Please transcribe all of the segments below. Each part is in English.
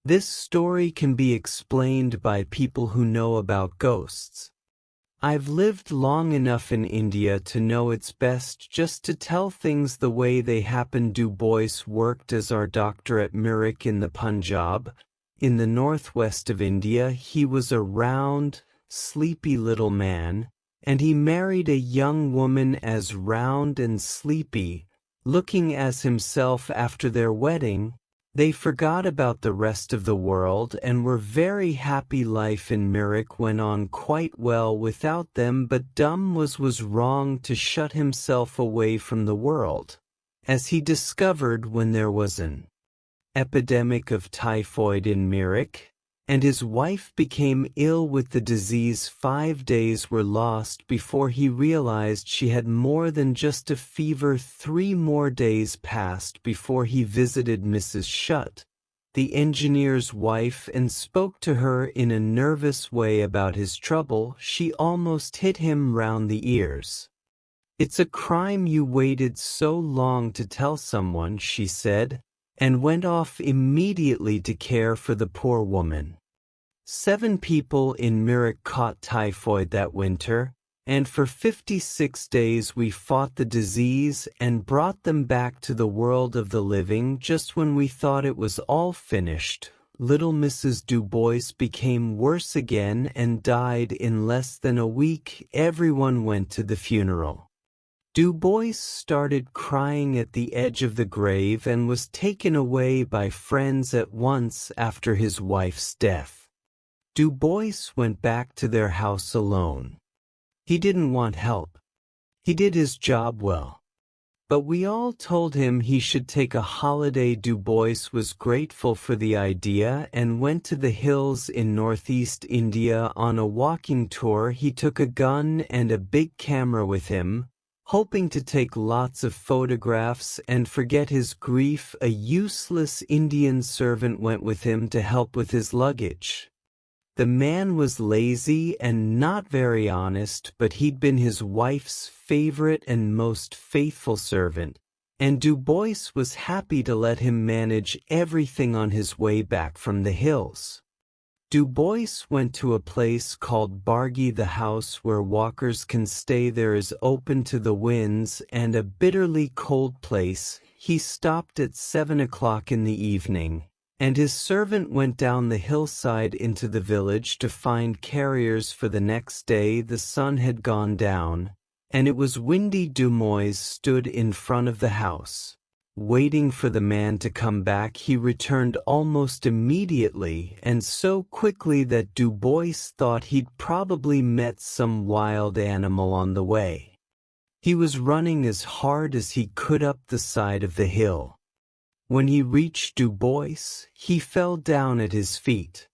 This story can be explained by people who know about ghosts. I've lived long enough in India to know it's best just to tell things the way they happen. Du Bois worked as our doctor at Mirik in the Punjab. In the northwest of India, he was a round, sleepy little man, and he married a young woman as round and sleepy, looking as himself. After their wedding, they forgot about the rest of the world and were very happy. Life in Mirik went on quite well without them, but Dum was wrong to shut himself away from the world, as he discovered when there was an epidemic of typhoid in Mirik, and his wife became ill with the disease. 5 days were lost before he realized she had more than just a fever. 3 more days passed before he visited Mrs. Shutt, the engineer's wife, and spoke to her in a nervous way about his trouble. She almost hit him round the ears. "It's a crime you waited so long to tell someone," she said, and went off immediately to care for the poor woman. 7 people in Mirik caught typhoid that winter, and for 56 days we fought the disease and brought them back to the world of the living. Just when we thought it was all finished, little Mrs. Du Bois became worse again and died in less than a week. Everyone went to the funeral. Du Bois started crying at the edge of the grave and was taken away by friends at once after his wife's death. Du Bois went back to their house alone. He didn't want help. He did his job well. But we all told him he should take a holiday. Du Bois was grateful for the idea and went to the hills in northeast India on a walking tour. He took a gun and a big camera with him, hoping to take lots of photographs and forget his grief. A useless Indian servant went with him to help with his luggage. The man was lazy and not very honest, but he'd been his wife's favorite and most faithful servant, and Du Bois was happy to let him manage everything on his way back from the hills. Du Bois went to a place called Bargi. The house where walkers can stay there is open to the winds and a bitterly cold place. He stopped at 7 o'clock in the evening, and his servant went down the hillside into the village to find carriers for the next day. The sun had gone down, and it was windy. Du Bois stood in front of the house, waiting for the man to come back. He returned almost immediately, and so quickly that Du Bois thought he'd probably met some wild animal on the way. He was running as hard as he could up the side of the hill. When he reached Du Bois, he fell down at his feet.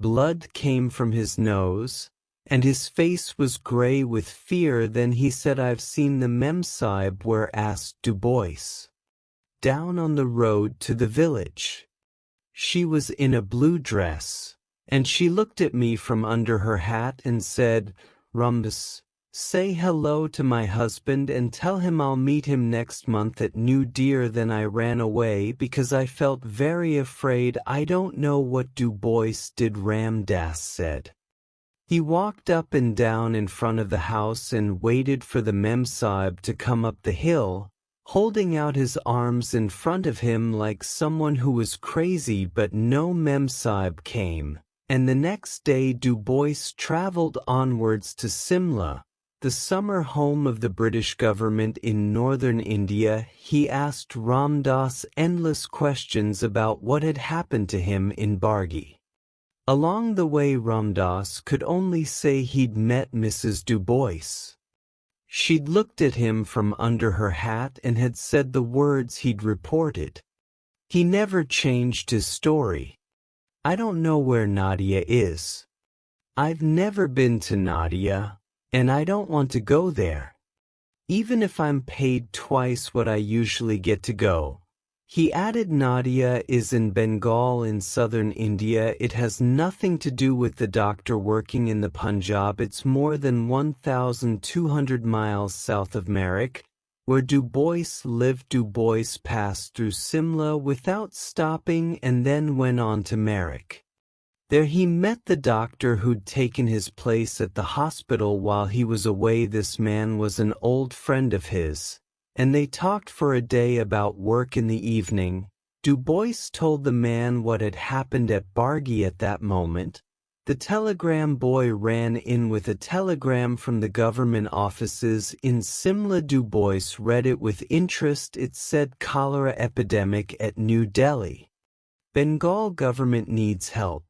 Blood came from his nose, and his face was gray with fear. Then he said, "I've seen the Memsahib." "Where?" asked Du Bois. "Down on the road to the village. She was in a blue dress, and she looked at me from under her hat and said, 'Rumbus, say hello to my husband and tell him I'll meet him next month at New Deer.' Then I ran away because I felt very afraid." I don't know what Du Bois did, Ram Dass said. He walked up and down in front of the house and waited for the Memsahib to come up the hill, holding out his arms in front of him like someone who was crazy. But no Memsahib came, and the next day Du Bois traveled onwards to Simla, the summer home of the British government in northern India. He asked Ram Das endless questions about what had happened to him in Bargi. Along the way, Ram Das could only say he'd met Mrs. Du Bois. She'd looked at him from under her hat and had said the words he'd reported. He never changed his story. "I don't know where Nadia is. I've never been to Nadia, and I don't want to go there, even if I'm paid twice what I usually get to go." He added, "Nadia is in Bengal in southern India. It has nothing to do with the doctor working in the Punjab. It's more than 1,200 miles south of Mirik. Where Du Bois lived, Du Bois passed through Simla without stopping and then went on to Merrick. There he met the doctor who'd taken his place at the hospital while he was away. This man was an old friend of his, and they talked for a day about work. In the evening, Du Bois told the man what had happened at Bargi. At that moment, the telegram boy ran in with a telegram from the government offices in Simla. Du Bois read it with interest. It said, "Cholera epidemic at New Delhi. Bengal government needs help.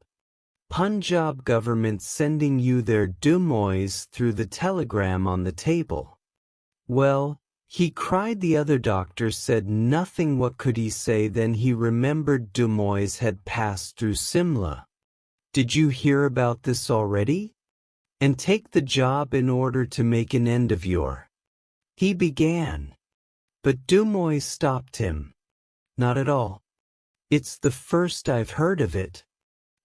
Punjab government sending you their dumois." Through the telegram on the table. "Well," he cried. The other doctor said nothing. What could he say? Then he remembered dumois had passed through Simla. "Did you hear about this already? And take the job in order to make an end of your—" he began. But Dumois stopped him. "Not at all. It's the first I've heard of it.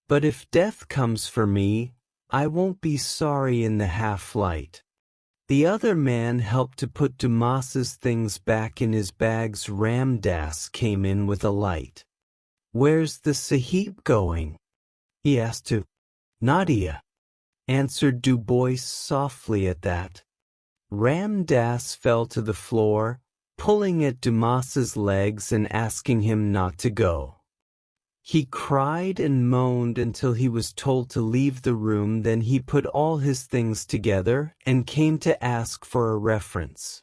But if death comes for me, I won't be sorry." In the half-light, the other man helped to put Dumas's things back in his bags. Ram Das came in with a light. "Where's the Sahib going?" he asked. "To Nadia," answered Du Bois softly. At that, Ram Das fell to the floor, pulling at Dumas's legs and asking him not to go. He cried and moaned until he was told to leave the room. Then he put all his things together and came to ask for a reference.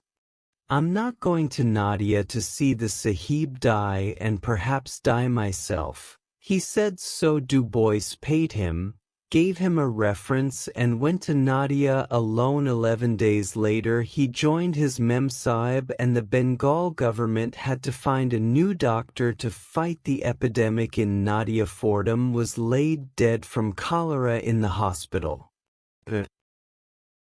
"I'm not going to Nadia to see the Sahib die and perhaps die myself," he said. So Du Bois paid him, gave him a reference, and went to Nadia alone. 11 days later he joined his Memsahib, and the Bengal government had to find a new doctor to fight the epidemic in Nadia. Fordham was laid dead from cholera in the hospital.